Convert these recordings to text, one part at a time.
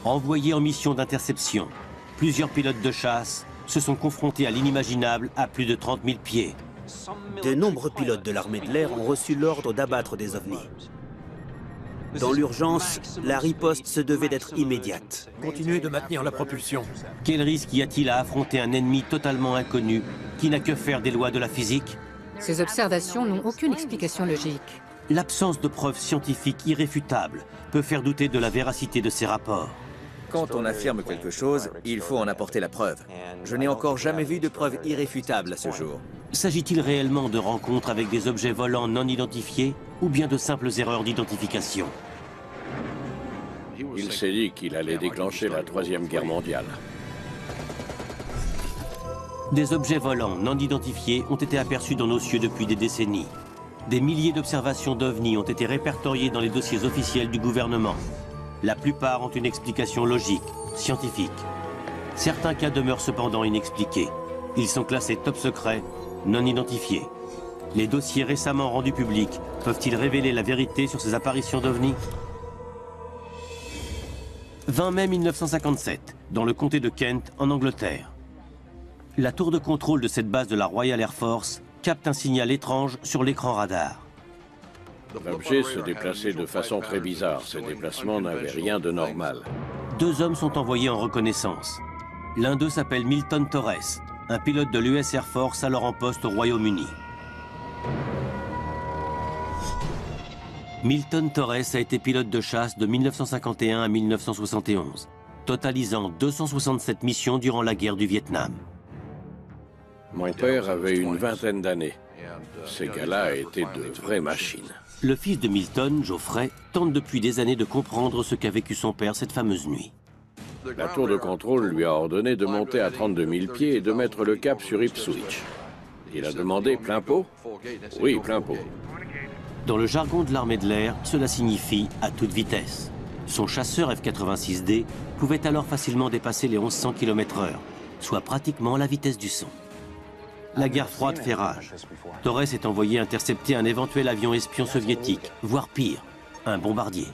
Envoyés en mission d'interception, plusieurs pilotes de chasse se sont confrontés à l'inimaginable à plus de 30 000 pieds. De nombreux pilotes de l'armée de l'air ont reçu l'ordre d'abattre des ovnis. Dans l'urgence, la riposte se devait d'être immédiate. Continuez de maintenir la propulsion. Quel risque y a-t-il à affronter un ennemi totalement inconnu qui n'a que faire des lois de la physique? Ces observations n'ont aucune explication logique. L'absence de preuves scientifiques irréfutables peut faire douter de la véracité de ces rapports. Quand on affirme quelque chose, il faut en apporter la preuve. Je n'ai encore jamais vu de preuve irréfutable à ce jour. S'agit-il réellement de rencontres avec des objets volants non identifiés ou bien de simples erreurs d'identification? Il s'est dit qu'il allait déclencher la Troisième Guerre mondiale. Des objets volants non identifiés ont été aperçus dans nos cieux depuis des décennies. Des milliers d'observations d'OVNI ont été répertoriées dans les dossiers officiels du gouvernement. La plupart ont une explication logique, scientifique. Certains cas demeurent cependant inexpliqués. Ils sont classés top secret, non identifiés. Les dossiers récemment rendus publics peuvent-ils révéler la vérité sur ces apparitions d'OVNI? 20 mai 1957, dans le comté de Kent, en Angleterre. La tour de contrôle de cette base de la Royal Air Force capte un signal étrange sur l'écran radar. L'objet se déplaçait de façon très bizarre. Ces déplacements n'avaient rien de normal. 2 hommes sont envoyés en reconnaissance. L'un d'eux s'appelle Milton Torres, un pilote de l'US Air Force alors en poste au Royaume-Uni. Milton Torres a été pilote de chasse de 1951 à 1971, totalisant 267 missions durant la guerre du Vietnam. Mon père avait une vingtaine d'années. Ces gars-là étaient de vraies machines. Le fils de Milton, Geoffrey, tente depuis des années de comprendre ce qu'a vécu son père cette fameuse nuit. La tour de contrôle lui a ordonné de monter à 32 000 pieds et de mettre le cap sur Ipswich. Il a demandé plein pot? Oui, plein pot. Dans le jargon de l'armée de l'air, cela signifie à toute vitesse. Son chasseur F-86D pouvait alors facilement dépasser les 1100 km/h, soit pratiquement la vitesse du son. La guerre froide fait rage. Torres est envoyé intercepter un éventuel avion espion soviétique, voire pire, un bombardier.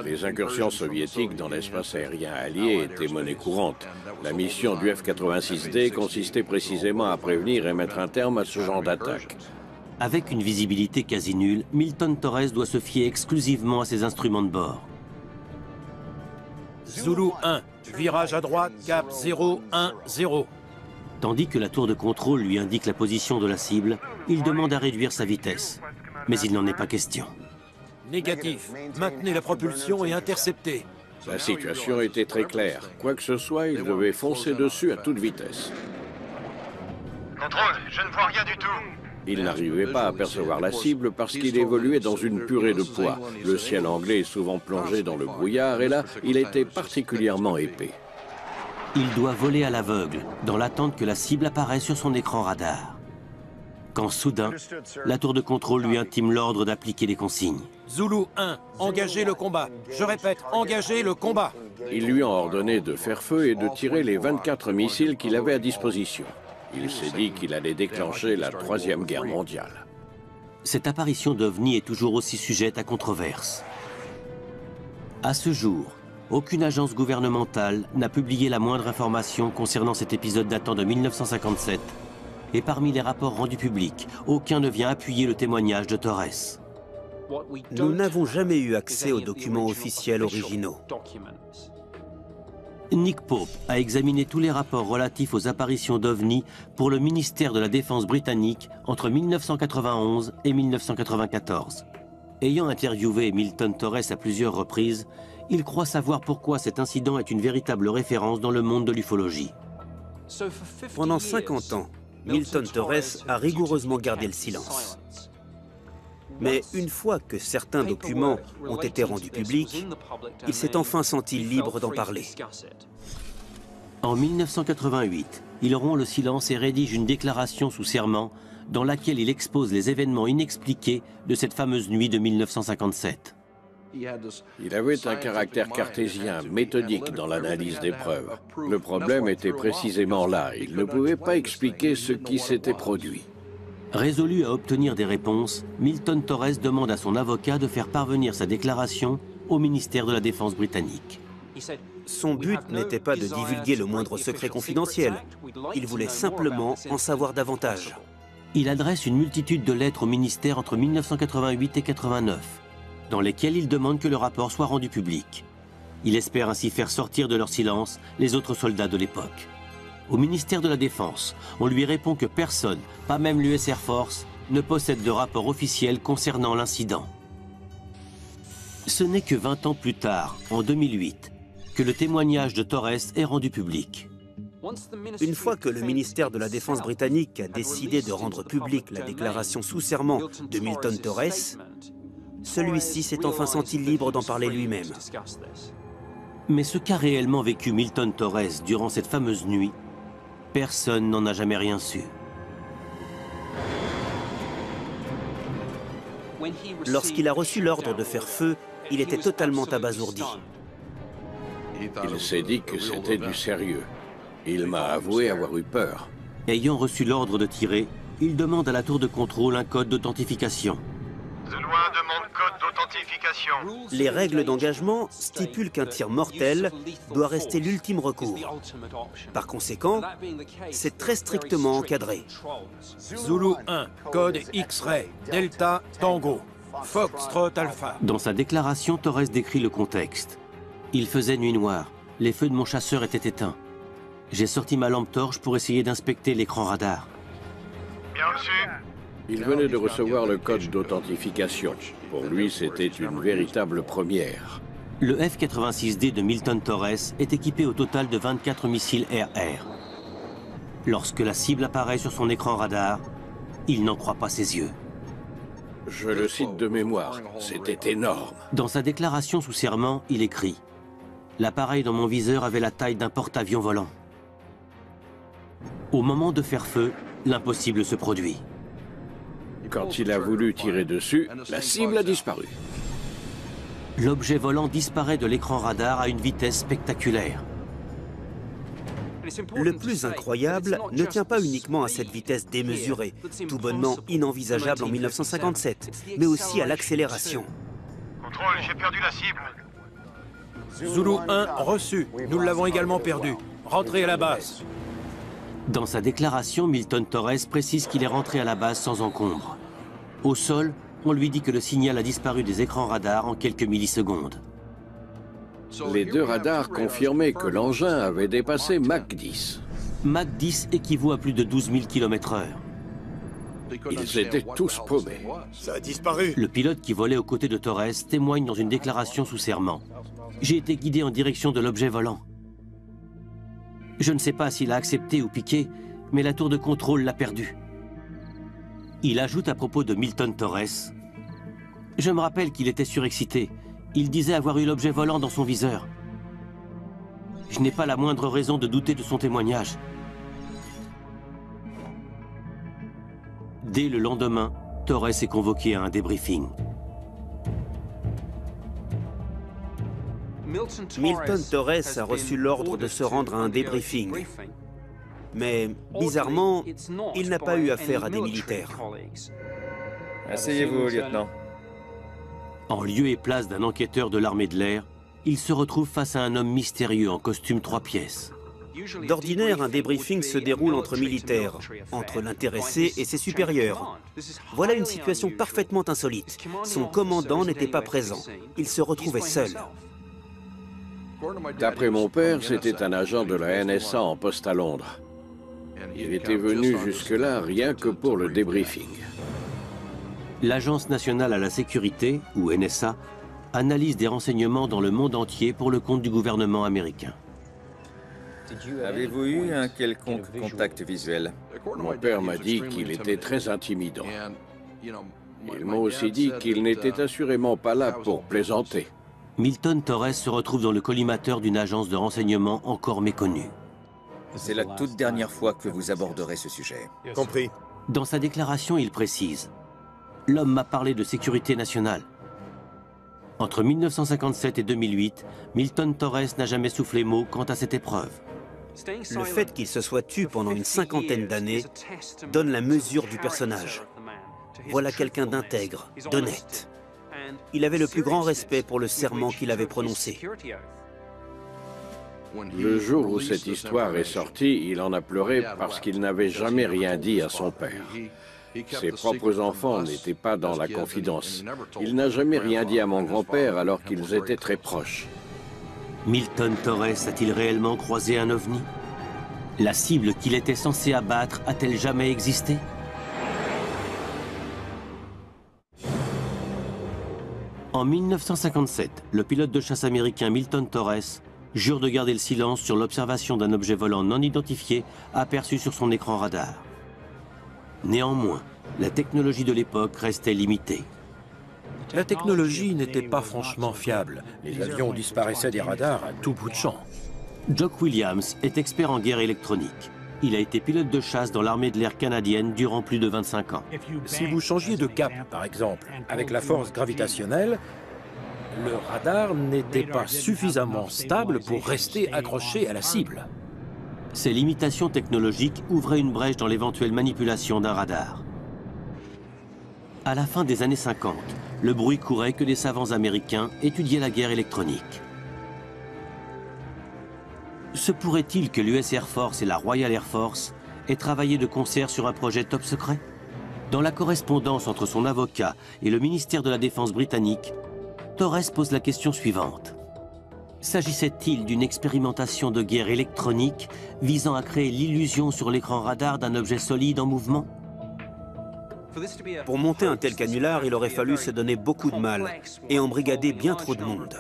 Les incursions soviétiques dans l'espace aérien allié étaient monnaie courante. La mission du F-86D consistait précisément à prévenir et mettre un terme à ce genre d'attaque. Avec une visibilité quasi nulle, Milton Torres doit se fier exclusivement à ses instruments de bord. Zulu 1, virage à droite, cap 010. Tandis que la tour de contrôle lui indique la position de la cible, il demande à réduire sa vitesse. Mais il n'en est pas question. Négatif. Maintenez la propulsion et interceptez. La situation était très claire. Quoi que ce soit, il devait foncer dessus à toute vitesse. Contrôle, je ne vois rien du tout. Il n'arrivait pas à percevoir la cible parce qu'il évoluait dans une purée de poids. Le ciel anglais est souvent plongé dans le brouillard et là, il était particulièrement épais. Il doit voler à l'aveugle, dans l'attente que la cible apparaisse sur son écran radar. Quand soudain, la tour de contrôle lui intime l'ordre d'appliquer les consignes. Zulu 1, engagez le combat. Je répète, engagez le combat. Ils lui ont ordonné de faire feu et de tirer les 24 missiles qu'il avait à disposition. Il s'est dit qu'il allait déclencher la Troisième Guerre mondiale. Cette apparition d'OVNI est toujours aussi sujette à controverse. À ce jour, aucune agence gouvernementale n'a publié la moindre information concernant cet épisode datant de 1957. Et parmi les rapports rendus publics, aucun ne vient appuyer le témoignage de Torres. Nous n'avons jamais eu accès aux documents officiels originaux. Nick Pope a examiné tous les rapports relatifs aux apparitions d'OVNI pour le ministère de la Défense britannique entre 1991 et 1994. Ayant interviewé Milton Torres à plusieurs reprises, il croit savoir pourquoi cet incident est une véritable référence dans le monde de l'ufologie. Pendant 50 ans, Milton Torres a rigoureusement gardé le silence. Mais une fois que certains documents ont été rendus publics, il s'est enfin senti libre d'en parler. En 1988, il rompt le silence et rédige une déclaration sous serment dans laquelle il expose les événements inexpliqués de cette fameuse nuit de 1957. Il avait un caractère cartésien, méthodique dans l'analyse des preuves. Le problème était précisément là. Il ne pouvait pas expliquer ce qui s'était produit. Résolu à obtenir des réponses, Milton Torres demande à son avocat de faire parvenir sa déclaration au ministère de la Défense britannique. Son but n'était pas de divulguer le moindre secret confidentiel. Il voulait simplement en savoir davantage. Il adresse une multitude de lettres au ministère entre 1988 et 89, dans lesquelles il demande que le rapport soit rendu public. Il espère ainsi faire sortir de leur silence les autres soldats de l'époque. Au ministère de la Défense, on lui répond que personne, pas même l'US Air Force, ne possède de rapport officiel concernant l'incident. Ce n'est que 20 ans plus tard, en 2008, que le témoignage de Torres est rendu public. Une fois que le ministère de la Défense britannique a décidé de rendre publique la déclaration sous serment de Milton Torres, celui-ci s'est enfin senti libre d'en parler lui-même. Mais ce qu'a réellement vécu Milton Torres durant cette fameuse nuit, personne n'en a jamais rien su. Lorsqu'il a reçu l'ordre de faire feu, il était totalement abasourdi. Il s'est dit que c'était du sérieux. Il m'a avoué avoir eu peur. Ayant reçu l'ordre de tirer, il demande à la tour de contrôle un code d'authentification. The loi demande code d'authentification. Les règles d'engagement stipulent qu'un tir mortel doit rester l'ultime recours. Par conséquent, c'est très strictement encadré. Zulu 1, code X-Ray, Delta, Tango, Foxtrot Alpha. Dans sa déclaration, Torres décrit le contexte. Il faisait nuit noire. Les feux de mon chasseur étaient éteints. J'ai sorti ma lampe torche pour essayer d'inspecter l'écran radar. Bien reçu. Il venait de recevoir le code d'authentification. Pour lui, c'était une véritable première. Le F-86D de Milton Torres est équipé au total de 24 missiles air-air. Lorsque la cible apparaît sur son écran radar, il n'en croit pas ses yeux. Je le cite de mémoire, c'était énorme. Dans sa déclaration sous serment, il écrit « L'appareil dans mon viseur avait la taille d'un porte-avions volant. » Au moment de faire feu, l'impossible se produit. Quand il a voulu tirer dessus, la cible a disparu. L'objet volant disparaît de l'écran radar à une vitesse spectaculaire. Le plus incroyable ne tient pas uniquement à cette vitesse démesurée, tout bonnement inenvisageable en 1957, mais aussi à l'accélération. Contrôle, j'ai perdu la cible. Zulu 1, reçu. Nous l'avons également perdu. Rentrez à la base. Dans sa déclaration, Milton Torres précise qu'il est rentré à la base sans encombre. Au sol, on lui dit que le signal a disparu des écrans radars en quelques millisecondes. Les deux radars confirmaient que l'engin avait dépassé Mach 10. Mach 10 équivaut à plus de 12 000 km/h. Ils étaient tous paumés. Ça a disparu. Le pilote qui volait aux côtés de Torres témoigne dans une déclaration sous serment. « J'ai été guidé en direction de l'objet volant. Je ne sais pas s'il a accepté ou piqué, mais la tour de contrôle l'a perdu. » Il ajoute à propos de Milton Torres « Je me rappelle qu'il était surexcité. Il disait avoir eu l'objet volant dans son viseur. Je n'ai pas la moindre raison de douter de son témoignage. » Dès le lendemain, Torres est convoqué à un débriefing. Milton Torres a reçu l'ordre de se rendre à un débriefing. Mais, bizarrement, il n'a pas eu affaire à des militaires. Asseyez-vous, lieutenant. En lieu et place d'un enquêteur de l'armée de l'air, il se retrouve face à un homme mystérieux en costume 3 pièces. D'ordinaire, un débriefing se déroule entre militaires, entre l'intéressé et ses supérieurs. Voilà une situation parfaitement insolite. Son commandant n'était pas présent. Il se retrouvait seul. D'après mon père, c'était un agent de la NSA en poste à Londres. Il était venu jusque-là rien que pour le débriefing. L'Agence nationale à la sécurité, ou NSA, analyse des renseignements dans le monde entier pour le compte du gouvernement américain. Avez-vous eu un quelconque contact visuel? Mon père m'a dit qu'il était très intimidant. Il m'a aussi dit qu'il n'était assurément pas là pour plaisanter. Milton Torres se retrouve dans le collimateur d'une agence de renseignement encore méconnue. C'est la toute dernière fois que vous aborderez ce sujet. Compris. Dans sa déclaration, il précise « L'homme m'a parlé de sécurité nationale. » Entre 1957 et 2008, Milton Torres n'a jamais soufflé mot quant à cette épreuve. Le fait qu'il se soit tu pendant une cinquantaine d'années donne la mesure du personnage. Voilà quelqu'un d'intègre, d'honnête. il avait le plus grand respect pour le serment qu'il avait prononcé. Le jour où cette histoire est sortie, il en a pleuré parce qu'il n'avait jamais rien dit à son père. Ses propres enfants n'étaient pas dans la confidence. Il n'a jamais rien dit à mon grand-père alors qu'ils étaient très proches. Milton Torres a-t-il réellement croisé un ovni? La cible qu'il était censé abattre a-t-elle jamais existé? En 1957, le pilote de chasse américain Milton Torres jure de garder le silence sur l'observation d'un objet volant non identifié aperçu sur son écran radar. Néanmoins, la technologie de l'époque restait limitée. La technologie n'était pas franchement fiable. Les avions disparaissaient des radars à tout bout de champ. Jock Williams est expert en guerre électronique. Il a été pilote de chasse dans l'armée de l'air canadienne durant plus de 25 ans. Si vous changiez de cap, par exemple, avec la force gravitationnelle, le radar n'était pas suffisamment stable pour rester accroché à la cible. Ces limitations technologiques ouvraient une brèche dans l'éventuelle manipulation d'un radar. À la fin des années 50, le bruit courait que des savants américains étudiaient la guerre électronique. Se pourrait-il que l'US Air Force et la Royal Air Force aient travaillé de concert sur un projet top secret? Dans la correspondance entre son avocat et le ministère de la Défense britannique, Torres pose la question suivante. S'agissait-il d'une expérimentation de guerre électronique visant à créer l'illusion sur l'écran radar d'un objet solide en mouvement? Pour monter un tel canular, il aurait fallu se donner beaucoup de mal et embrigader bien trop de monde.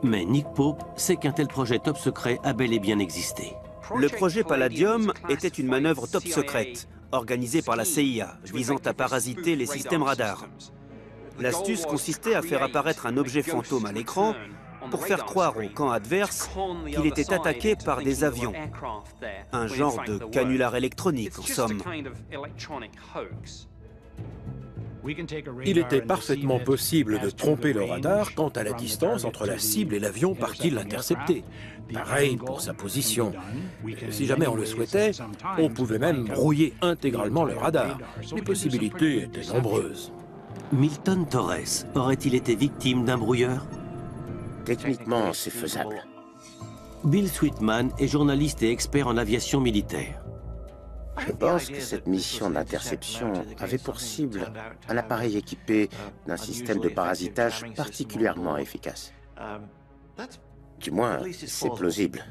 Mais Nick Pope sait qu'un tel projet top secret a bel et bien existé. Le projet Palladium était une manœuvre top secrète, organisée par la CIA, visant à parasiter les systèmes radars. L'astuce consistait à faire apparaître un objet fantôme à l'écran pour faire croire au camp adverse qu'il était attaqué par des avions. Un genre de canular électronique, en somme. Il était parfaitement possible de tromper le radar quant à la distance entre la cible et l'avion par qui l'interceptait. Pareil pour sa position. Si jamais on le souhaitait, on pouvait même brouiller intégralement le radar. Les possibilités étaient nombreuses. Milton Torres aurait-il été victime d'un brouilleur? Techniquement, c'est faisable. Bill Sweetman est journaliste et expert en aviation militaire. Je pense que cette mission d'interception avait pour cible un appareil équipé d'un système de parasitage particulièrement efficace. Du moins, c'est plausible.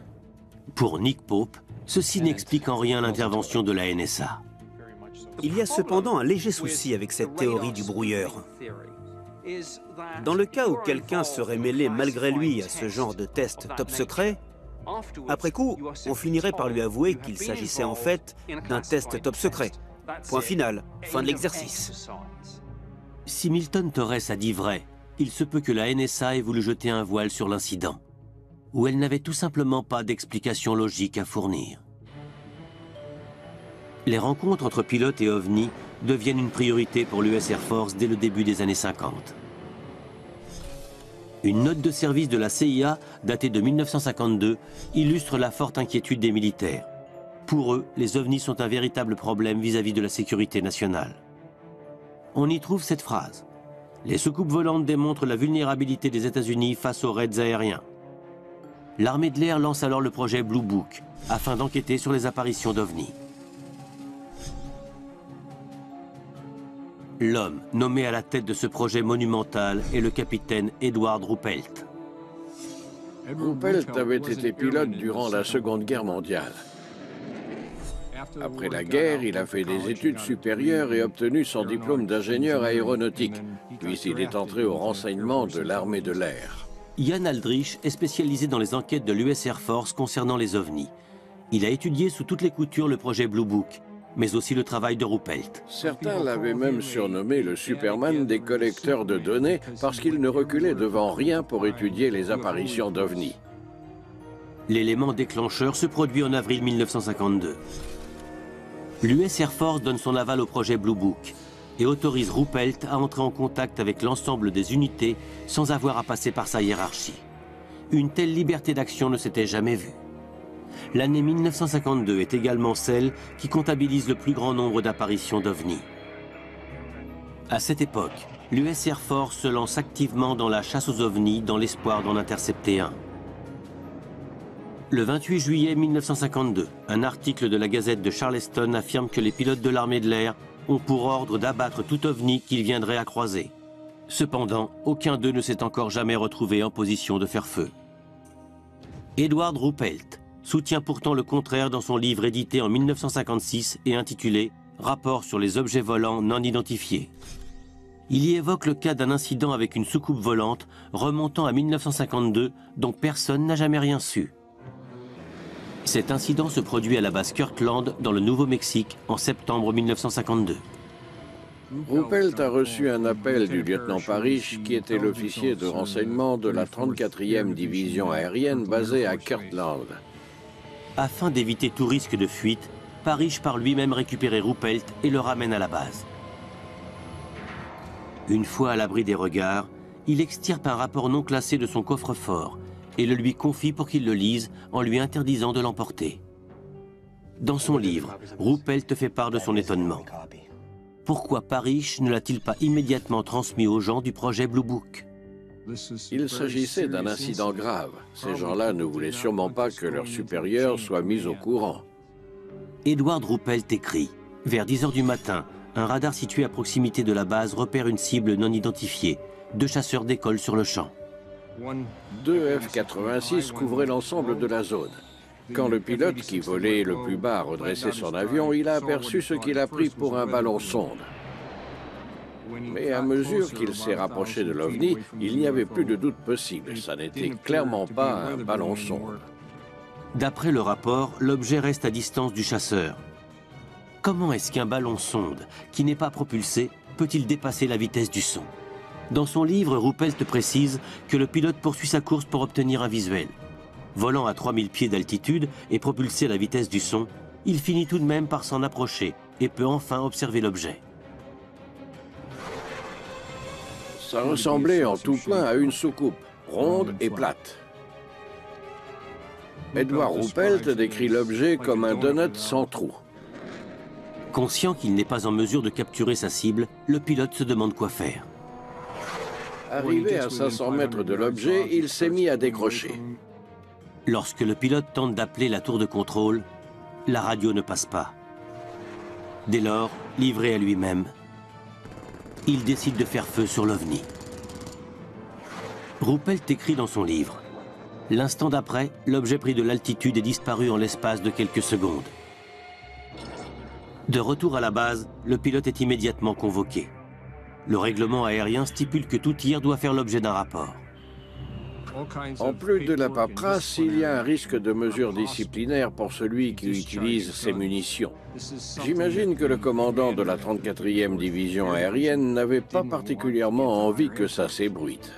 Pour Nick Pope, ceci n'explique en rien l'intervention de la NSA. Il y a cependant un léger souci avec cette théorie du brouilleur. Dans le cas où quelqu'un serait mêlé malgré lui à ce genre de test top secret, après coup, on finirait par lui avouer qu'il s'agissait en fait d'un test top secret. Point final, fin de l'exercice. Si Milton Torres a dit vrai, il se peut que la NSA ait voulu jeter un voile sur l'incident, où elle n'avait tout simplement pas d'explication logique à fournir. Les rencontres entre pilotes et ovnis deviennent une priorité pour l'US Air Force dès le début des années 50. Une note de service de la CIA, datée de 1952, illustre la forte inquiétude des militaires. Pour eux, les ovnis sont un véritable problème vis-à-vis de la sécurité nationale. On y trouve cette phrase. Les soucoupes volantes démontrent la vulnérabilité des États-Unis face aux raids aériens. L'armée de l'air lance alors le projet Blue Book, afin d'enquêter sur les apparitions d'ovnis. L'homme nommé à la tête de ce projet monumental est le capitaine Edward Ruppelt. Ruppelt avait été pilote durant la Seconde Guerre mondiale. Après la guerre, il a fait des études supérieures et obtenu son diplôme d'ingénieur aéronautique. Puis il est entré au renseignement de l'armée de l'air. Ian Aldrich est spécialisé dans les enquêtes de l'US Air Force concernant les ovnis. Il a étudié sous toutes les coutures le projet Blue Book, mais aussi le travail de Ruppelt. Certains l'avaient même surnommé le Superman des collecteurs de données parce qu'il ne reculait devant rien pour étudier les apparitions d'ovnis. L'élément déclencheur se produit en avril 1952. L'US Air Force donne son aval au projet Blue Book et autorise Ruppelt à entrer en contact avec l'ensemble des unités sans avoir à passer par sa hiérarchie. Une telle liberté d'action ne s'était jamais vue. L'année 1952 est également celle qui comptabilise le plus grand nombre d'apparitions d'ovnis. À cette époque, l'US Air Force se lance activement dans la chasse aux ovnis dans l'espoir d'en intercepter un. Le 28 juillet 1952, un article de la Gazette de Charleston affirme que les pilotes de l'armée de l'air ont pour ordre d'abattre tout ovni qu'ils viendraient à croiser. Cependant, aucun d'eux ne s'est encore jamais retrouvé en position de faire feu. Edward Ruppelt soutient pourtant le contraire dans son livre édité en 1956 et intitulé « Rapport sur les objets volants non identifiés ». Il y évoque le cas d'un incident avec une soucoupe volante remontant à 1952 dont personne n'a jamais rien su. Cet incident se produit à la base Kirtland dans le Nouveau-Mexique en septembre 1952. Ruppelt a reçu un appel du lieutenant Parrish, qui était l'officier de renseignement de la 34e division aérienne basée à Kirtland. Afin d'éviter tout risque de fuite, Parrish part lui-même récupérer Ruppelt et le ramène à la base. Une fois à l'abri des regards, il extirpe un rapport non classé de son coffre-fort et le lui confie pour qu'il le lise en lui interdisant de l'emporter. Dans son livre, Ruppelt fait part de son étonnement. Pourquoi Parrish ne l'a-t-il pas immédiatement transmis aux gens du projet Blue Book? Il s'agissait d'un incident grave. Ces gens-là ne voulaient sûrement pas que leurs supérieurs soient mis au courant. Edward Ruppelt écrit « Vers 10 h du matin, un radar situé à proximité de la base repère une cible non identifiée. 2 chasseurs décollent sur le champ. 2 F-86 couvraient l'ensemble de la zone. Quand le pilote qui volait le plus bas a redressé son avion, il a aperçu ce qu'il a pris pour un ballon sonde. Mais à mesure qu'il s'est rapproché de l'OVNI, il n'y avait plus de doute possible. Ça n'était clairement pas un ballon sonde. » D'après le rapport, l'objet reste à distance du chasseur. Comment est-ce qu'un ballon sonde, qui n'est pas propulsé, peut-il dépasser la vitesse du son? Dans son livre, Ruppelt précise que le pilote poursuit sa course pour obtenir un visuel. Volant à 3000 pieds d'altitude et propulsé à la vitesse du son, il finit tout de même par s'en approcher et peut enfin observer l'objet. Ça ressemblait en tout plein à une soucoupe, ronde et plate. Edward Ruppelt décrit l'objet comme un donut sans trou. Conscient qu'il n'est pas en mesure de capturer sa cible, le pilote se demande quoi faire. Arrivé à 500 mètres de l'objet, il s'est mis à décrocher. Lorsque le pilote tente d'appeler la tour de contrôle, la radio ne passe pas. Dès lors, livré à lui-même, il décide de faire feu sur l'OVNI. Ruppelt écrit dans son livre « L'instant d'après, l'objet prit de l'altitude et disparut en l'espace de quelques secondes. De retour à la base, le pilote est immédiatement convoqué. Le règlement aérien stipule que tout tir doit faire l'objet d'un rapport. En plus de la paperasse, il y a un risque de mesures disciplinaires pour celui qui utilise ces munitions. J'imagine que le commandant de la 34e division aérienne n'avait pas particulièrement envie que ça s'ébruite.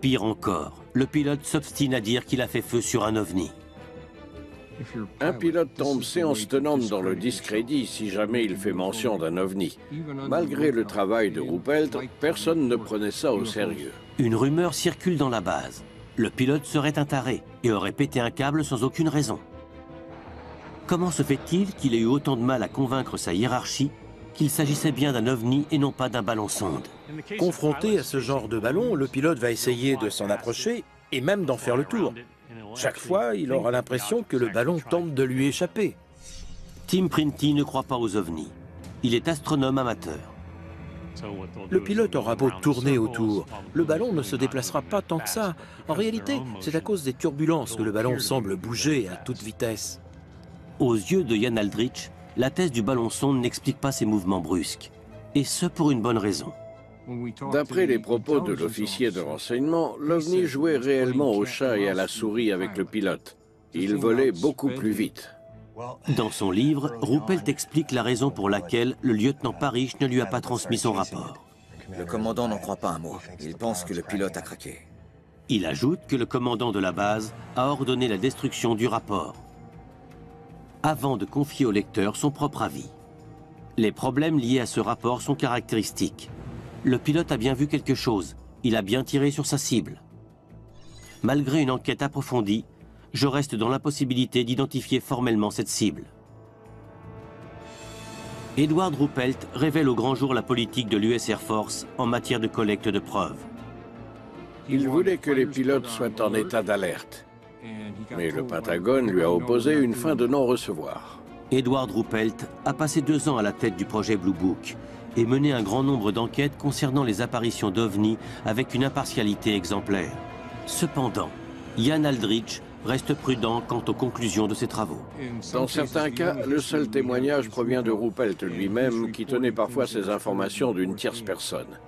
Pire encore, le pilote s'obstine à dire qu'il a fait feu sur un ovni. Un pilote tombe séance tenante dans le discrédit si jamais il fait mention d'un ovni. Malgré le travail de Ruppelt, personne ne prenait ça au sérieux. Une rumeur circule dans la base. Le pilote serait un taré et aurait pété un câble sans aucune raison. Comment se fait-il qu'il ait eu autant de mal à convaincre sa hiérarchie qu'il s'agissait bien d'un ovni et non pas d'un ballon sonde? Confronté à ce genre de ballon, le pilote va essayer de s'en approcher et même d'en faire le tour. Chaque fois, il aura l'impression que le ballon tente de lui échapper. Tim Printy ne croit pas aux ovnis. Il est astronome amateur. Le pilote aura beau tourner autour, le ballon ne se déplacera pas tant que ça. En réalité, c'est à cause des turbulences que le ballon semble bouger à toute vitesse. Aux yeux de Ian Aldrich, la thèse du ballon sonde n'explique pas ces mouvements brusques. Et ce pour une bonne raison. D'après les propos de l'officier de renseignement, l'OVNI jouait réellement au chat et à la souris avec le pilote. Il volait beaucoup plus vite. Dans son livre, Ruppelt explique la raison pour laquelle le lieutenant Parrish ne lui a pas transmis son rapport. Le commandant n'en croit pas un mot. Il pense que le pilote a craqué. Il ajoute que le commandant de la base a ordonné la destruction du rapport, avant de confier au lecteur son propre avis. Les problèmes liés à ce rapport sont caractéristiques. Le pilote a bien vu quelque chose, il a bien tiré sur sa cible. Malgré une enquête approfondie, je reste dans l'impossibilité d'identifier formellement cette cible. Edward Ruppelt révèle au grand jour la politique de l'US Air Force en matière de collecte de preuves. Il voulait que les pilotes soient en état d'alerte. Mais le Pentagone lui a opposé une fin de non-recevoir. Edward Ruppelt a passé 2 ans à la tête du projet Blue Book et mené un grand nombre d'enquêtes concernant les apparitions d'OVNI avec une impartialité exemplaire. Cependant, Ian Aldrich reste prudent quant aux conclusions de ses travaux. Dans certains cas, le seul témoignage provient de Ruppelt lui-même, qui tenait parfois ces informations d'une tierce personne.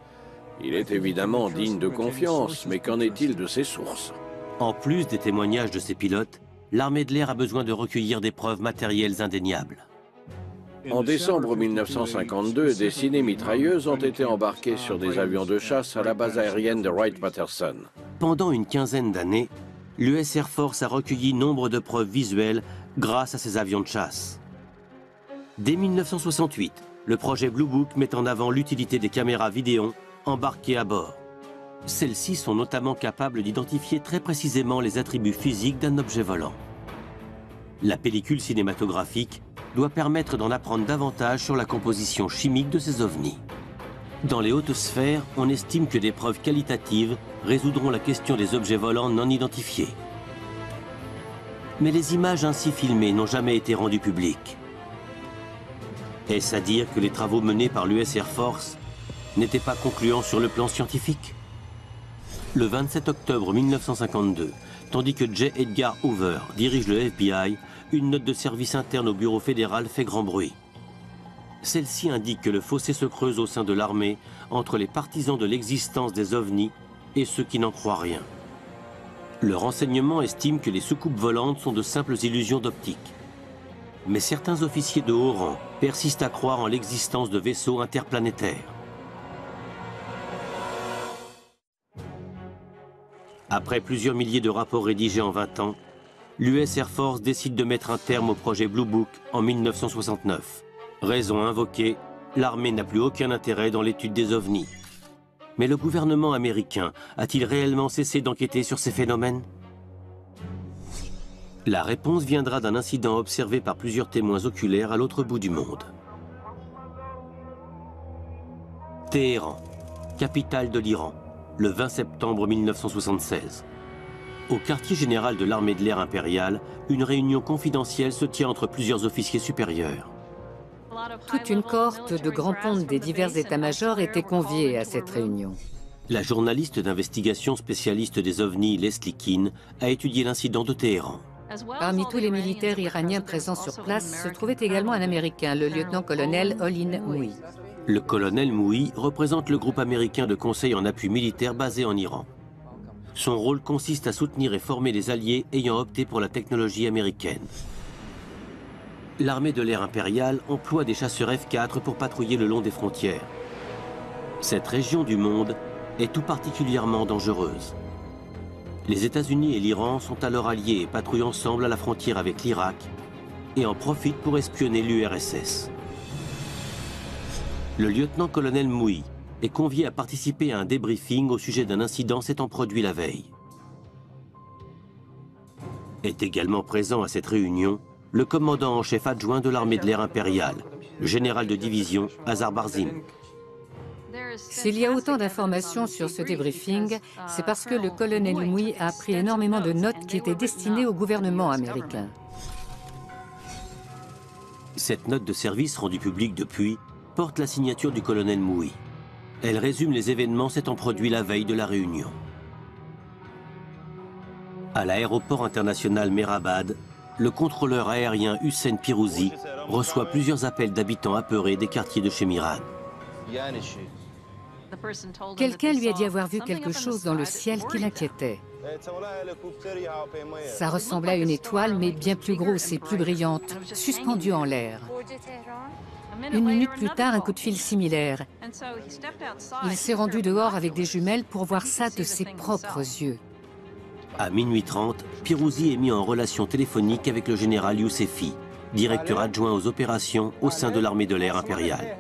Il est évidemment digne de confiance, mais qu'en est-il de ses sources? En plus des témoignages de ses pilotes, l'armée de l'air a besoin de recueillir des preuves matérielles indéniables. En décembre 1952, des ciné-mitrailleuses ont été embarquées sur des avions de chasse à la base aérienne de Wright-Patterson. Pendant une quinzaine d'années, l'US Air Force a recueilli nombre de preuves visuelles grâce à ces avions de chasse. Dès 1968, le projet Blue Book met en avant l'utilité des caméras vidéo embarquées à bord. Celles-ci sont notamment capables d'identifier très précisément les attributs physiques d'un objet volant. La pellicule cinématographique doit permettre d'en apprendre davantage sur la composition chimique de ces ovnis. Dans les hautes sphères, on estime que des preuves qualitatives résoudront la question des objets volants non identifiés. Mais les images ainsi filmées n'ont jamais été rendues publiques. Est-ce à dire que les travaux menés par l'US Air Force n'étaient pas concluants sur le plan scientifique? Le 27 octobre 1952, tandis que J. Edgar Hoover dirige le FBI, une note de service interne au bureau fédéral fait grand bruit. Celle-ci indique que le fossé se creuse au sein de l'armée entre les partisans de l'existence des ovnis et ceux qui n'en croient rien. Le renseignement estime que les soucoupes volantes sont de simples illusions d'optique. Mais certains officiers de haut rang persistent à croire en l'existence de vaisseaux interplanétaires. Après plusieurs milliers de rapports rédigés en 20 ans, l'US Air Force décide de mettre un terme au projet Blue Book en 1969. Raison invoquée, l'armée n'a plus aucun intérêt dans l'étude des ovnis. Mais le gouvernement américain a-t-il réellement cessé d'enquêter sur ces phénomènes? La réponse viendra d'un incident observé par plusieurs témoins oculaires à l'autre bout du monde. Téhéran, capitale de l'Iran, le 20 septembre 1976. Au quartier général de l'armée de l'air impériale, une réunion confidentielle se tient entre plusieurs officiers supérieurs. Toute une cohorte de grands pontes des divers états-majors était conviée à cette réunion. La journaliste d'investigation spécialiste des ovnis Leslie Keane a étudié l'incident de Téhéran. Parmi tous les militaires iraniens présents sur place se trouvait également un Américain, le lieutenant-colonel Olin Moui. Le colonel Moui représente le groupe américain de conseil en appui militaire basé en Iran. Son rôle consiste à soutenir et former les alliés ayant opté pour la technologie américaine. L'armée de l'air impériale emploie des chasseurs F-4 pour patrouiller le long des frontières. Cette région du monde est tout particulièrement dangereuse. Les États-Unis et l'Iran sont alors alliés et patrouillent ensemble à la frontière avec l'Irak et en profitent pour espionner l'URSS. Le lieutenant-colonel Moui est convié à participer à un débriefing au sujet d'un incident s'étant produit la veille. Est également présent à cette réunion le commandant en chef adjoint de l'armée de l'air impériale, le général de division Azar Barzim. S'il y a autant d'informations sur ce débriefing, c'est parce que le colonel Moui a pris énormément de notes qui étaient destinées au gouvernement américain. Cette note de service rendue publique depuis porte la signature du colonel Moui. Elle résume les événements s'étant produits la veille de la réunion. À l'aéroport international Mehrabad, le contrôleur aérien Hussein Pirouzi reçoit plusieurs appels d'habitants apeurés des quartiers de Shemiran. Quelqu'un lui a dit avoir vu quelque chose dans le ciel qui l'inquiétait. Ça ressemblait à une étoile, mais bien plus grosse et plus brillante, suspendue en l'air. Une minute plus tard, un coup de fil similaire. Il s'est rendu dehors avec des jumelles pour voir ça de ses propres yeux. À minuit 30, Pirouzi est mis en relation téléphonique avec le général Youssefi, directeur adjoint aux opérations au sein de l'armée de l'air impériale.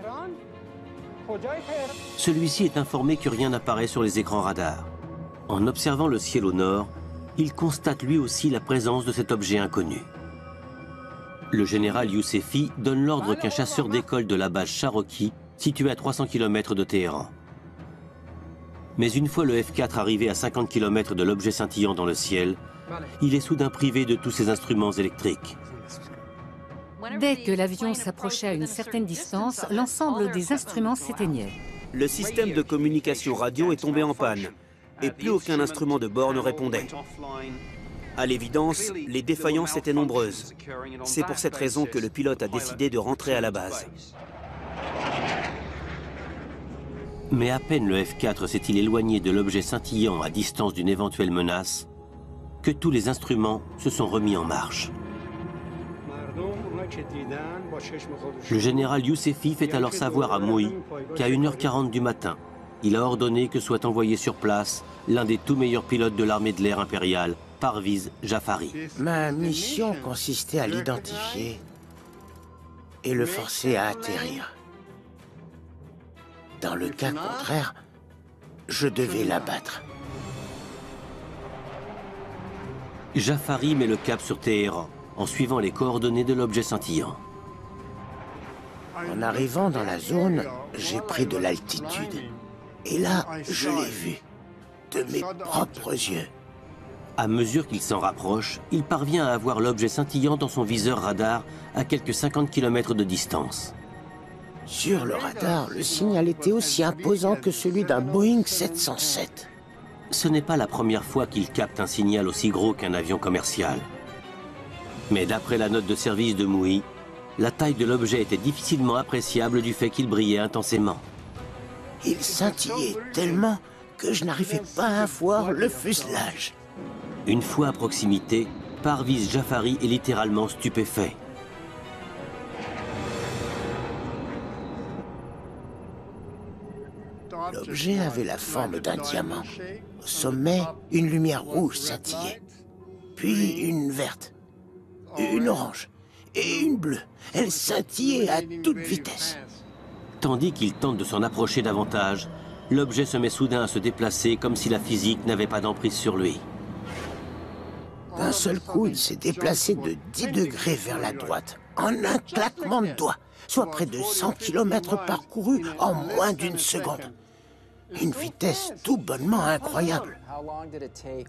Celui-ci est informé que rien n'apparaît sur les écrans radars. En observant le ciel au nord, il constate lui aussi la présence de cet objet inconnu. Le général Yousefi donne l'ordre qu'un chasseur décolle de la base Cherokee, située à 300 km de Téhéran. Mais une fois le F-4 arrivé à 50 km de l'objet scintillant dans le ciel, il est soudain privé de tous ses instruments électriques. Dès que l'avion s'approchait à une certaine distance, l'ensemble des instruments s'éteignait. Le système de communication radio est tombé en panne et plus aucun instrument de bord ne répondait. À l'évidence, les défaillances étaient nombreuses. C'est pour cette raison que le pilote a décidé de rentrer à la base. Mais à peine le F-4 s'est-il éloigné de l'objet scintillant à distance d'une éventuelle menace, que tous les instruments se sont remis en marche. Le général Yousefi fait alors savoir à Mouhi qu'à 1h40 du matin, il a ordonné que soit envoyé sur place l'un des tout meilleurs pilotes de l'armée de l'air impériale, Parviz Jafari. Ma mission consistait à l'identifier et le forcer à atterrir. Dans le cas contraire, je devais l'abattre. Jafari met le cap sur Téhéran, en suivant les coordonnées de l'objet scintillant. En arrivant dans la zone, j'ai pris de l'altitude. Et là, je l'ai vu, de mes propres yeux. À mesure qu'il s'en rapproche, il parvient à voir l'objet scintillant dans son viseur radar à quelques 50 km de distance. Sur le radar, le signal était aussi imposant que celui d'un Boeing 707. Ce n'est pas la première fois qu'il capte un signal aussi gros qu'un avion commercial. Mais d'après la note de service de Mouhi, la taille de l'objet était difficilement appréciable du fait qu'il brillait intensément. Il scintillait tellement que je n'arrivais pas à voir le fuselage. Une fois à proximité, Parviz Jafari est littéralement stupéfait. L'objet avait la forme d'un diamant. Au sommet, une lumière rouge scintillait. Puis une verte, une orange et une bleue. Elle scintillait à toute vitesse. Tandis qu'il tente de s'en approcher davantage, l'objet se met soudain à se déplacer comme si la physique n'avait pas d'emprise sur lui. D'un seul coup, il s'est déplacé de 10 degrés vers la droite, en un claquement de doigts, soit près de 100 km parcourus en moins d'une seconde. Une vitesse tout bonnement incroyable.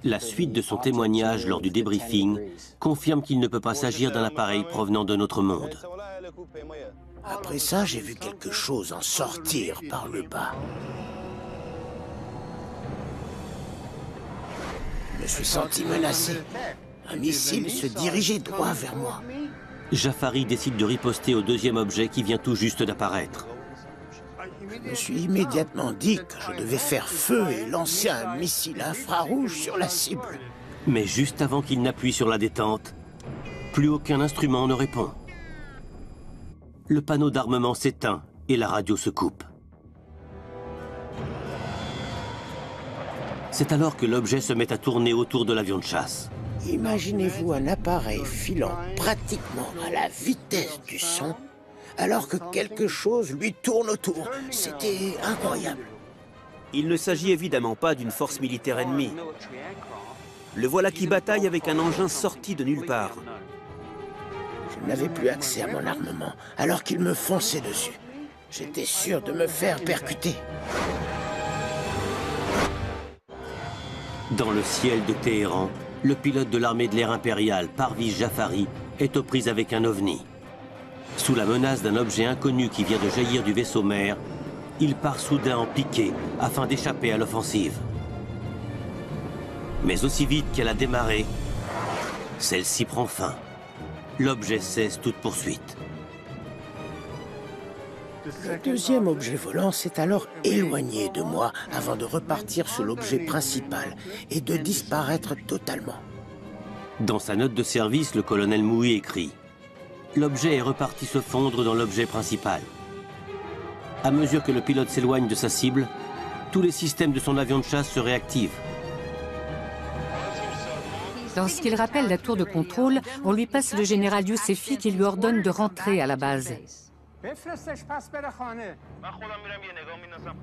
La suite de son témoignage lors du débriefing confirme qu'il ne peut pas s'agir d'un appareil provenant de notre monde. Après ça, j'ai vu quelque chose en sortir par le bas. Je me suis senti menacé. Un missile se dirigeait droit vers moi. Jafari décide de riposter au deuxième objet qui vient tout juste d'apparaître. Je me suis immédiatement dit que je devais faire feu et lancer un missile infrarouge sur la cible. Mais juste avant qu'il n'appuie sur la détente, plus aucun instrument ne répond. Le panneau d'armement s'éteint et la radio se coupe. C'est alors que l'objet se met à tourner autour de l'avion de chasse. Imaginez-vous un appareil filant pratiquement à la vitesse du son, alors que quelque chose lui tourne autour. C'était incroyable. Il ne s'agit évidemment pas d'une force militaire ennemie. Le voilà qui bataille avec un engin sorti de nulle part. Je n'avais plus accès à mon armement, alors qu'il me fonçait dessus. J'étais sûr de me faire percuter. Dans le ciel de Téhéran, le pilote de l'armée de l'air impériale, Parviz Jafari, est aux prises avec un ovni. Sous la menace d'un objet inconnu qui vient de jaillir du vaisseau mère, il part soudain en piqué afin d'échapper à l'offensive. Mais aussi vite qu'elle a démarré, celle-ci prend fin. L'objet cesse toute poursuite. Le deuxième objet volant s'est alors éloigné de moi avant de repartir sur l'objet principal et de disparaître totalement. Dans sa note de service, le colonel Mouhi écrit « L'objet est reparti se fondre dans l'objet principal. À mesure que le pilote s'éloigne de sa cible, tous les systèmes de son avion de chasse se réactivent. » Lorsqu'il rappelle la tour de contrôle, on lui passe le général Yousefi qui lui ordonne de rentrer à la base.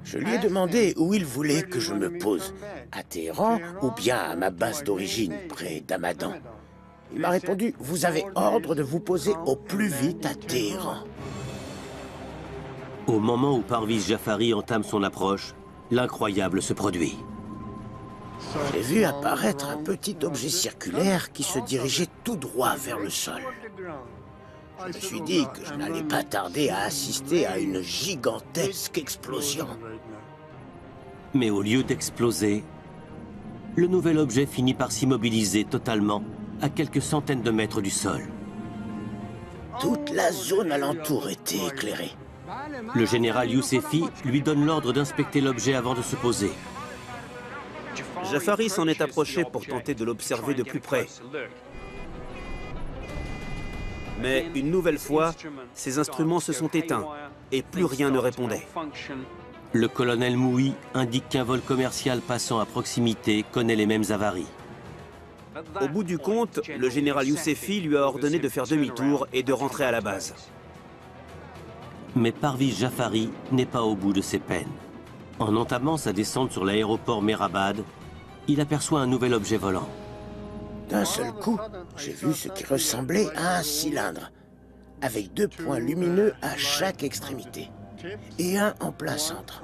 Je lui ai demandé où il voulait que je me pose, à Téhéran ou bien à ma base d'origine, près d'Hamadan. Il m'a répondu, vous avez ordre de vous poser au plus vite à Téhéran. Au moment où Parviz Jafari entame son approche, l'incroyable se produit. J'ai vu apparaître un petit objet circulaire qui se dirigeait tout droit vers le sol. Je me suis dit que je n'allais pas tarder à assister à une gigantesque explosion. Mais au lieu d'exploser, le nouvel objet finit par s'immobiliser totalement à quelques centaines de mètres du sol. Toute la zone alentour était éclairée. Le général Youssefi lui donne l'ordre d'inspecter l'objet avant de se poser. Jafari s'en est approché pour tenter de l'observer de plus près. Mais une nouvelle fois, ses instruments se sont éteints et plus rien ne répondait. Le colonel Moui indique qu'un vol commercial passant à proximité connaît les mêmes avaries. Au bout du compte, le général Youssefi lui a ordonné de faire demi-tour et de rentrer à la base. Mais Parviz Jafari n'est pas au bout de ses peines. En entamant sa descente sur l'aéroport Mehrabad, il aperçoit un nouvel objet volant. D'un seul coup, j'ai vu ce qui ressemblait à un cylindre, avec 2 points lumineux à chaque extrémité, et un en plein centre.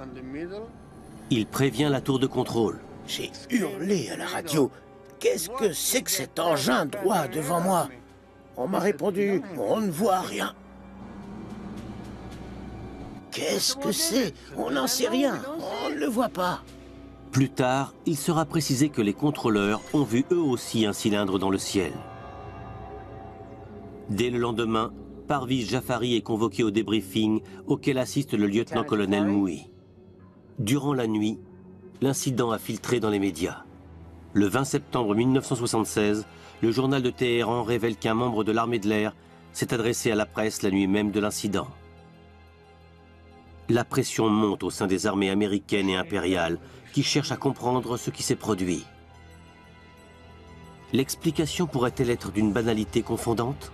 Il prévient la tour de contrôle. J'ai hurlé à la radio. Qu'est-ce que c'est que cet engin droit devant moi? On m'a répondu, on ne voit rien. Qu'est-ce que c'est? On n'en sait rien, on ne le voit pas. Plus tard, il sera précisé que les contrôleurs ont vu eux aussi un cylindre dans le ciel. Dès le lendemain, Parviz Jafari est convoqué au débriefing auquel assiste le lieutenant-colonel Moui. Durant la nuit, l'incident a filtré dans les médias. Le 20 septembre 1976, le journal de Téhéran révèle qu'un membre de l'armée de l'air s'est adressé à la presse la nuit même de l'incident. La pression monte au sein des armées américaines et impériales qui cherchent à comprendre ce qui s'est produit. L'explication pourrait-elle être d'une banalité confondante?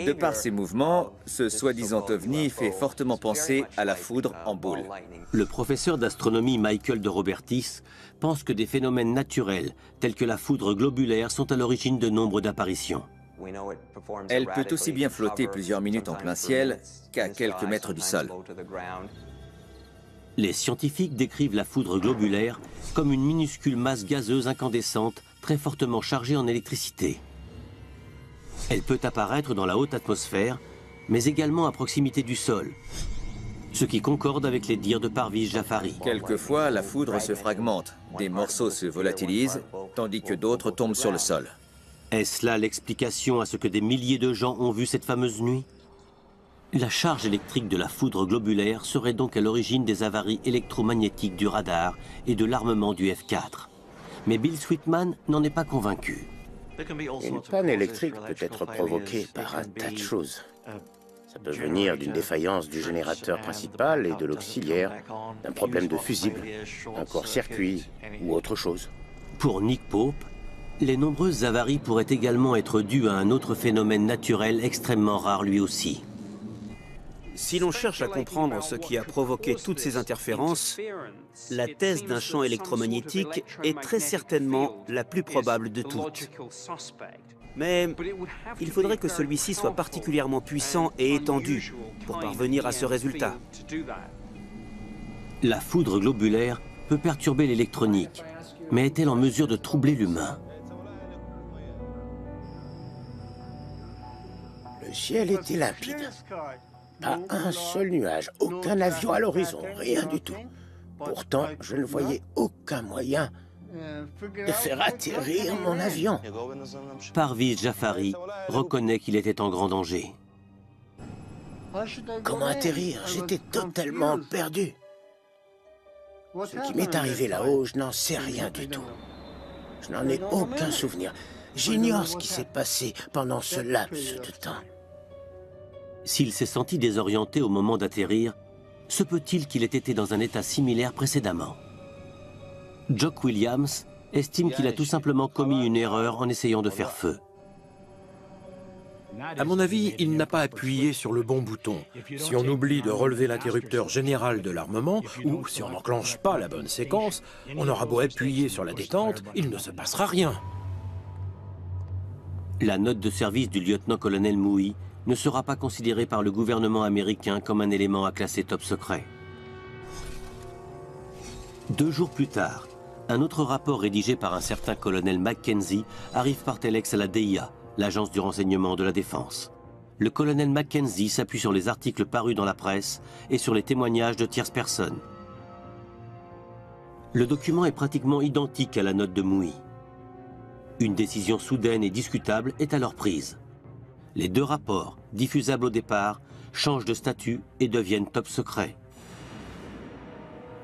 De par ses mouvements, ce soi-disant ovni fait fortement penser à la foudre en boule. Le professeur d'astronomie Michael de Robertis pense que des phénomènes naturels tels que la foudre globulaire sont à l'origine de nombre d'apparitions. Elle peut aussi bien flotter plusieurs minutes en plein ciel qu'à quelques mètres du sol. Les scientifiques décrivent la foudre globulaire comme une minuscule masse gazeuse incandescente très fortement chargée en électricité. Elle peut apparaître dans la haute atmosphère, mais également à proximité du sol, ce qui concorde avec les dires de Parviz Jafari. Quelquefois, la foudre se fragmente, des morceaux se volatilisent, tandis que d'autres tombent sur le sol. Est-ce là l'explication à ce que des milliers de gens ont vu cette fameuse nuit? La charge électrique de la foudre globulaire serait donc à l'origine des avaries électromagnétiques du radar et de l'armement du F-4. Mais Bill Sweetman n'en est pas convaincu. Une panne électrique peut être provoquée par un tas de choses. Ça peut venir d'une défaillance du générateur principal et de l'auxiliaire, d'un problème de fusible, d'un court-circuit ou autre chose. Pour Nick Pope, les nombreuses avaries pourraient également être dues à un autre phénomène naturel extrêmement rare lui aussi. Si l'on cherche à comprendre ce qui a provoqué toutes ces interférences, la thèse d'un champ électromagnétique est très certainement la plus probable de toutes. Mais il faudrait que celui-ci soit particulièrement puissant et étendu pour parvenir à ce résultat. La foudre globulaire peut perturber l'électronique, mais est-elle en mesure de troubler l'humain? Le ciel était limpide. Pas un seul nuage, aucun avion à l'horizon, rien du tout. Pourtant, je ne voyais aucun moyen de faire atterrir mon avion. Parviz Jafari reconnaît qu'il était en grand danger. Comment atterrir? J'étais totalement perdu. Ce qui m'est arrivé là-haut, je n'en sais rien du tout. Je n'en ai aucun souvenir. J'ignore ce qui s'est passé pendant ce laps de temps. S'il s'est senti désorienté au moment d'atterrir, se peut-il qu'il ait été dans un état similaire précédemment? Jock Williams estime qu'il a tout simplement commis une erreur en essayant de faire feu. À mon avis, il n'a pas appuyé sur le bon bouton. Si on oublie de relever l'interrupteur général de l'armement, ou si on n'enclenche pas la bonne séquence, on aura beau appuyer sur la détente, il ne se passera rien. La note de service du lieutenant-colonel Mouhy ne sera pas considérée par le gouvernement américain comme un élément à classer top secret. 2 jours plus tard, un autre rapport rédigé par un certain colonel Mackenzie arrive par téléx à la DIA, l'agence du renseignement de la défense. Le colonel Mackenzie s'appuie sur les articles parus dans la presse et sur les témoignages de tierces personnes. Le document est pratiquement identique à la note de Mouhy. Une décision soudaine et discutable est alors prise. Les 2 rapports, diffusables au départ, changent de statut et deviennent top secret.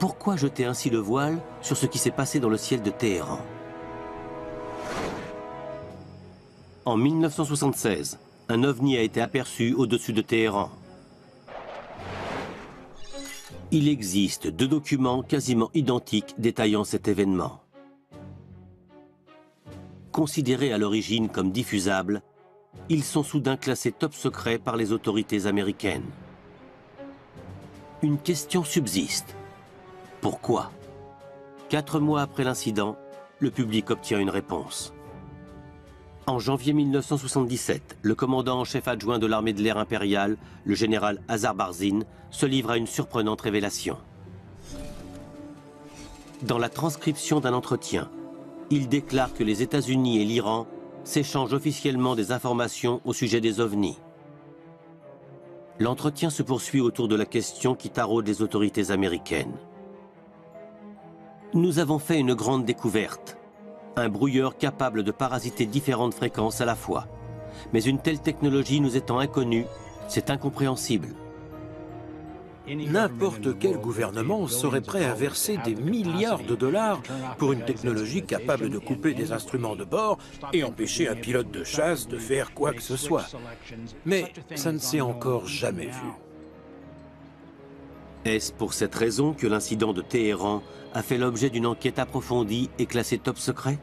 Pourquoi jeter ainsi le voile sur ce qui s'est passé dans le ciel de Téhéran? En 1976, un ovni a été aperçu au-dessus de Téhéran. Il existe 2 documents quasiment identiques détaillant cet événement. Considérés à l'origine comme diffusables, ils sont soudain classés top secret par les autorités américaines. Une question subsiste. Pourquoi? 4 mois après l'incident, le public obtient une réponse. En janvier 1977, le commandant en chef adjoint de l'armée de l'air impériale, le général Azar Barzine, se livre à une surprenante révélation. Dans la transcription d'un entretien, il déclare que les États-Unis et l'Iran s'échangent officiellement des informations au sujet des ovnis. L'entretien se poursuit autour de la question qui taraude les autorités américaines. Nous avons fait une grande découverte. Un brouilleur capable de parasiter différentes fréquences à la fois. Mais une telle technologie nous étant inconnue, c'est incompréhensible. N'importe quel gouvernement serait prêt à verser des milliards de dollars pour une technologie capable de couper des instruments de bord et empêcher un pilote de chasse de faire quoi que ce soit. Mais ça ne s'est encore jamais vu. Est-ce pour cette raison que l'incident de Téhéran a fait l'objet d'une enquête approfondie et classée top secret?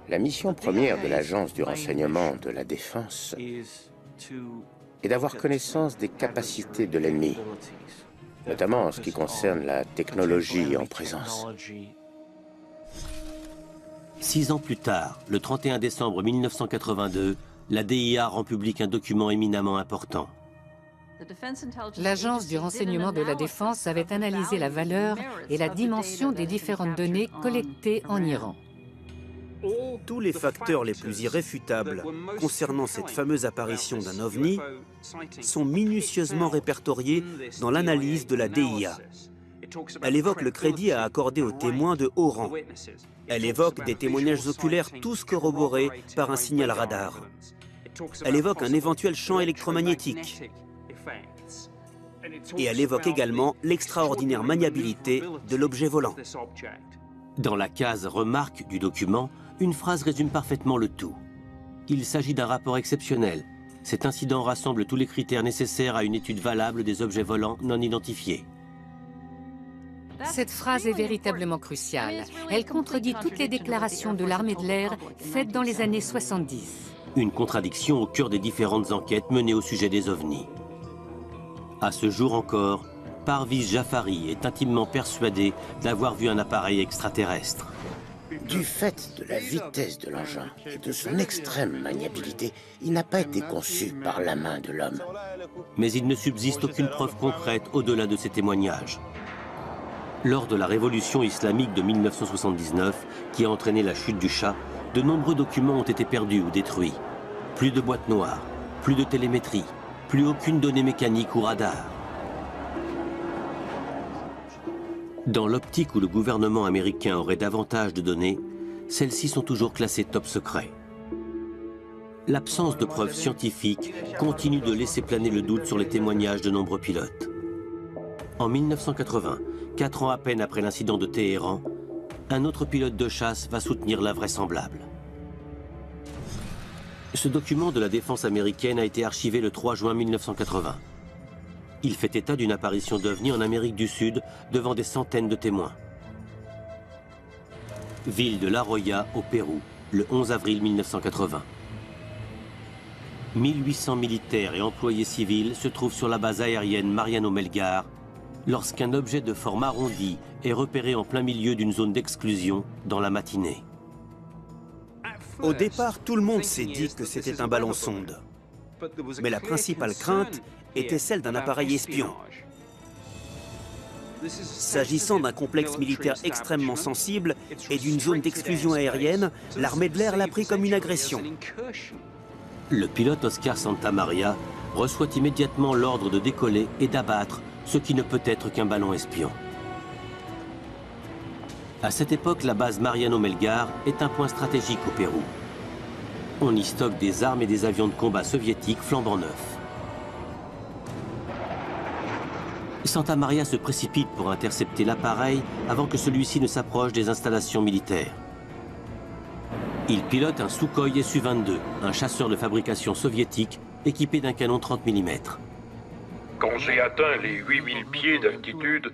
La mission première de l'agence du renseignement de la défense est d'avoir connaissance des capacités de l'ennemi, notamment en ce qui concerne la technologie en présence. 6 ans plus tard, le 31 décembre 1982, la DIA rend public un document éminemment important. L'agence du renseignement de la défense avait analysé la valeur et la dimension des différentes données collectées en Iran. Tous les facteurs les plus irréfutables concernant cette fameuse apparition d'un ovni sont minutieusement répertoriés dans l'analyse de la DIA. Elle évoque le crédit à accorder aux témoins de haut rang. Elle évoque des témoignages oculaires tous corroborés par un signal radar. Elle évoque un éventuel champ électromagnétique. Et elle évoque également l'extraordinaire maniabilité de l'objet volant. Dans la case « Remarque » du document, une phrase résume parfaitement le tout. Il s'agit d'un rapport exceptionnel. Cet incident rassemble tous les critères nécessaires à une étude valable des objets volants non identifiés. Cette phrase est véritablement cruciale. Elle contredit toutes les déclarations de l'armée de l'air faites dans les années 70. Une contradiction au cœur des différentes enquêtes menées au sujet des ovnis. À ce jour encore, Parviz Jafari est intimement persuadé d'avoir vu un appareil extraterrestre. Du fait de la vitesse de l'engin et de son extrême maniabilité, il n'a pas été conçu par la main de l'homme. Mais il ne subsiste aucune preuve concrète au-delà de ces témoignages. Lors de la révolution islamique de 1979, qui a entraîné la chute du Shah, de nombreux documents ont été perdus ou détruits. Plus de boîtes noires, plus de télémétrie, plus aucune donnée mécanique ou radar. Dans l'optique où le gouvernement américain aurait davantage de données, celles-ci sont toujours classées top secret. L'absence de preuves scientifiques continue de laisser planer le doute sur les témoignages de nombreux pilotes. En 1980, 4 ans à peine après l'incident de Téhéran, un autre pilote de chasse va soutenir l'invraisemblable. Ce document de la défense américaine a été archivé le 3 juin 1980. Il fait état d'une apparition d'ovnis en Amérique du Sud devant des centaines de témoins. Ville de La Joya, au Pérou, le 11 avril 1980. 1800 militaires et employés civils se trouvent sur la base aérienne Mariano Melgar lorsqu'un objet de forme arrondie est repéré en plein milieu d'une zone d'exclusion dans la matinée. Au départ, tout le monde s'est dit que c'était un ballon sonde. Mais la principale crainte était celle d'un appareil espion. S'agissant d'un complexe militaire extrêmement sensible et d'une zone d'exclusion aérienne, l'armée de l'air l'a pris comme une agression. Le pilote Oscar Santamaria reçoit immédiatement l'ordre de décoller et d'abattre ce qui ne peut être qu'un ballon espion. À cette époque, la base Mariano Melgar est un point stratégique au Pérou. On y stocke des armes et des avions de combat soviétiques flambant neufs. Santamaria se précipite pour intercepter l'appareil avant que celui-ci ne s'approche des installations militaires. Il pilote un Sukhoi Su-22, un chasseur de fabrication soviétique équipé d'un canon 30 mm. Quand j'ai atteint les 8000 pieds d'altitude,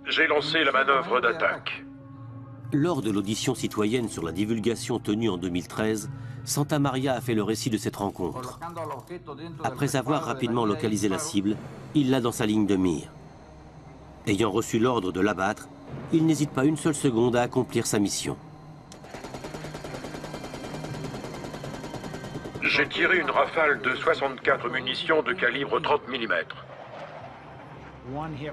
j'ai lancé la manœuvre d'attaque. Lors de l'audition citoyenne sur la divulgation tenue en 2013, Santamaria a fait le récit de cette rencontre. Après avoir rapidement localisé la cible, il l'a dans sa ligne de mire. Ayant reçu l'ordre de l'abattre, il n'hésite pas une seule seconde à accomplir sa mission. J'ai tiré une rafale de 64 munitions de calibre 30 mm.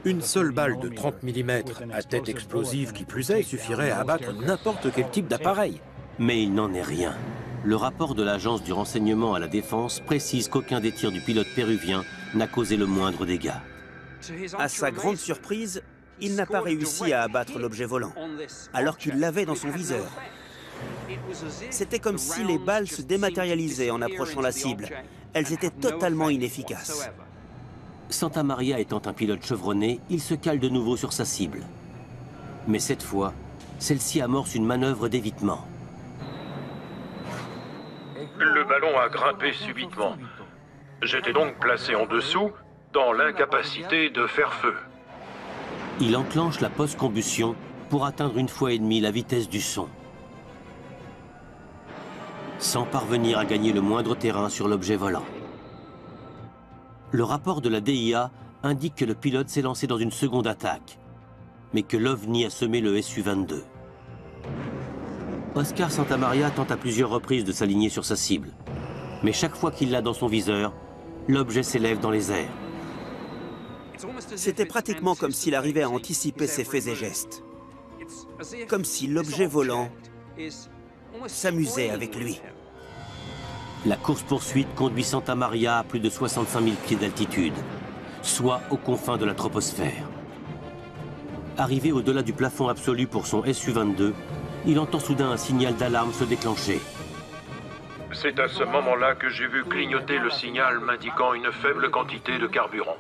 Une seule balle de 30 mm à tête explosive qui plus est suffirait à abattre n'importe quel type d'appareil. Mais il n'en est rien. Le rapport de l'agence du renseignement à la défense précise qu'aucun des tirs du pilote péruvien n'a causé le moindre dégât. À sa grande surprise, il n'a pas réussi à abattre l'objet volant, alors qu'il l'avait dans son viseur. C'était comme si les balles se dématérialisaient en approchant la cible. Elles étaient totalement inefficaces. Santamaria étant un pilote chevronné, il se cale de nouveau sur sa cible. Mais cette fois, celle-ci amorce une manœuvre d'évitement. Le ballon a grimpé subitement. J'étais donc placé en dessous, dans l'incapacité de faire feu. Il enclenche la post-combustion pour atteindre 1,5 fois la vitesse du son, sans parvenir à gagner le moindre terrain sur l'objet volant. Le rapport de la DIA indique que le pilote s'est lancé dans une seconde attaque, mais que l'OVNI a semé le Su-22. Oscar Santamaria tente à plusieurs reprises de s'aligner sur sa cible, mais chaque fois qu'il l'a dans son viseur, l'objet s'élève dans les airs. C'était pratiquement comme s'il arrivait à anticiper ses faits et gestes. Comme si l'objet volant s'amusait avec lui. La course-poursuite conduit Santamaria à plus de 65 000 pieds d'altitude, soit aux confins de la troposphère. Arrivé au-delà du plafond absolu pour son Su-22, il entend soudain un signal d'alarme se déclencher. C'est à ce moment-là que j'ai vu clignoter le signal m'indiquant une faible quantité de carburant.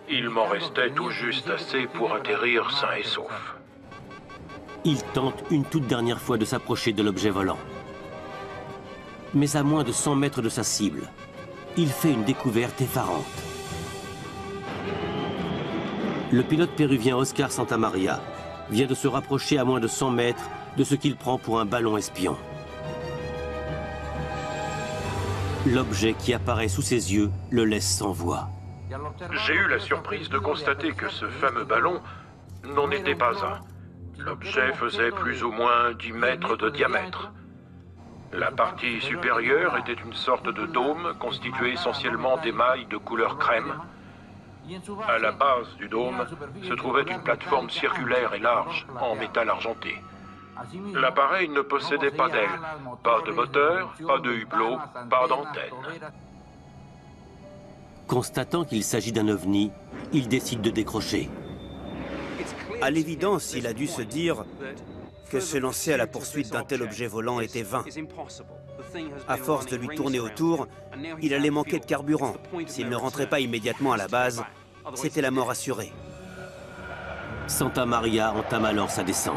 Il m'en restait tout juste assez pour atterrir sain et sauf. Il tente une toute dernière fois de s'approcher de l'objet volant. Mais à moins de 100 mètres de sa cible, il fait une découverte effarante. Le pilote péruvien Oscar Santamaria vient de se rapprocher à moins de 100 mètres de ce qu'il prend pour un ballon espion. L'objet qui apparaît sous ses yeux le laisse sans voix. J'ai eu la surprise de constater que ce fameux ballon n'en était pas un. L'objet faisait plus ou moins 10 mètres de diamètre. La partie supérieure était une sorte de dôme constitué essentiellement d'émail de couleur crème. À la base du dôme se trouvait une plateforme circulaire et large en métal argenté. L'appareil ne possédait pas d'aile, pas de moteur, pas de hublot, pas d'antenne. Constatant qu'il s'agit d'un ovni, il décide de décrocher. À l'évidence, il a dû se dire que se lancer à la poursuite d'un tel objet volant était vain. À force de lui tourner autour, il allait manquer de carburant. S'il ne rentrait pas immédiatement à la base, c'était la mort assurée. Santamaria entame alors sa descente.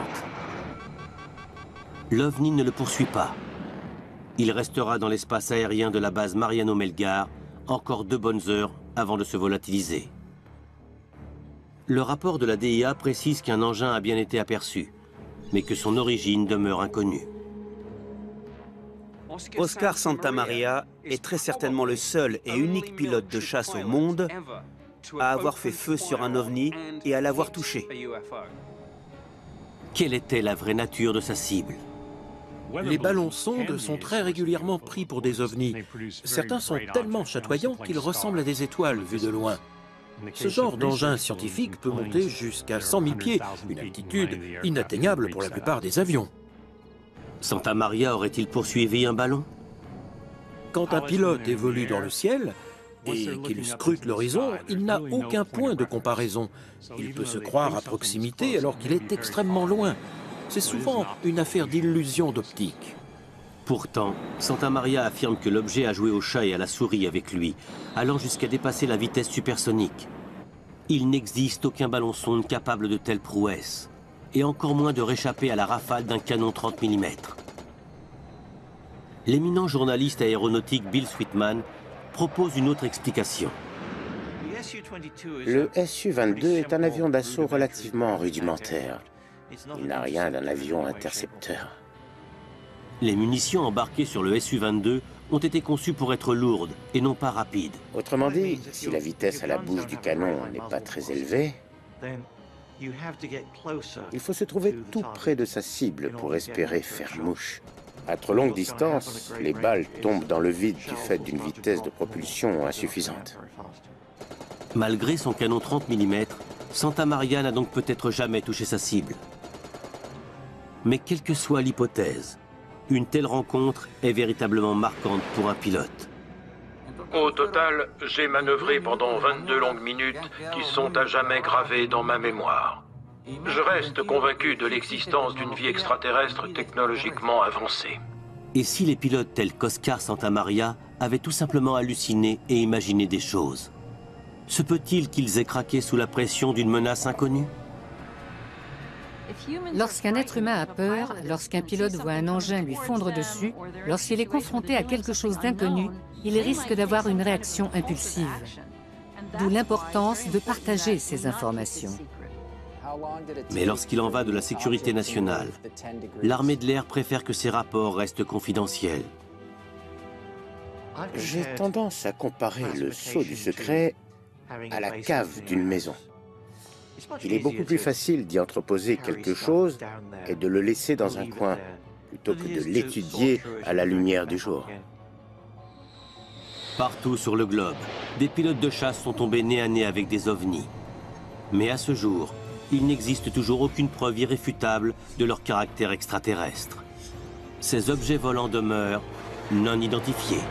L'OVNI ne le poursuit pas. Il restera dans l'espace aérien de la base Mariano Melgar encore 2 bonnes heures avant de se volatiliser. Le rapport de la DIA précise qu'un engin a bien été aperçu, mais que son origine demeure inconnue. Oscar Santamaria est très certainement le seul et unique pilote de chasse au monde à avoir fait feu sur un ovni et à l'avoir touché. Quelle était la vraie nature de sa cible? Les ballons sondes sont très régulièrement pris pour des ovnis. Certains sont tellement chatoyants qu'ils ressemblent à des étoiles vues de loin. Ce genre d'engin scientifique peut monter jusqu'à 100 000 pieds, une altitude inatteignable pour la plupart des avions. Santa Maria aurait-il poursuivi un ballon? Quand un pilote évolue dans le ciel et qu'il scrute l'horizon, il n'a aucun point de comparaison. Il peut se croire à proximité alors qu'il est extrêmement loin. C'est souvent une affaire d'illusion d'optique. Pourtant, Santa Maria affirme que l'objet a joué au chat et à la souris avec lui, allant jusqu'à dépasser la vitesse supersonique. Il n'existe aucun ballon sonde capable de telles prouesses, et encore moins de réchapper à la rafale d'un canon 30 mm. L'éminent journaliste aéronautique Bill Sweetman propose une autre explication. Le Su-22 est un avion d'assaut relativement rudimentaire. Il n'a rien d'un avion intercepteur. Les munitions embarquées sur le Su-22 ont été conçues pour être lourdes et non pas rapides. Autrement dit, si la vitesse à la bouche du canon n'est pas très élevée, il faut se trouver tout près de sa cible pour espérer faire mouche. À trop longue distance, les balles tombent dans le vide du fait d'une vitesse de propulsion insuffisante. Malgré son canon 30 mm, Santa Maria n'a donc peut-être jamais touché sa cible. Mais quelle que soit l'hypothèse, une telle rencontre est véritablement marquante pour un pilote. Au total, j'ai manœuvré pendant 22 longues minutes qui sont à jamais gravées dans ma mémoire. Je reste convaincu de l'existence d'une vie extraterrestre technologiquement avancée. Et si les pilotes tels qu'Oscar Santa Maria avaient tout simplement halluciné et imaginé des choses? Se peut-il qu'ils aient craqué sous la pression d'une menace inconnue? Lorsqu'un être humain a peur, lorsqu'un pilote voit un engin lui fondre dessus, lorsqu'il est confronté à quelque chose d'inconnu, il risque d'avoir une réaction impulsive. D'où l'importance de partager ces informations. Mais lorsqu'il en va de la sécurité nationale, l'armée de l'air préfère que ces rapports restent confidentiels. J'ai tendance à comparer le sceau du secret à la cave d'une maison. Il est beaucoup plus facile d'y entreposer quelque chose et de le laisser dans un coin, plutôt que de l'étudier à la lumière du jour. Partout sur le globe, des pilotes de chasse sont tombés nez à nez avec des ovnis. Mais à ce jour, il n'existe toujours aucune preuve irréfutable de leur caractère extraterrestre. Ces objets volants demeurent non identifiés.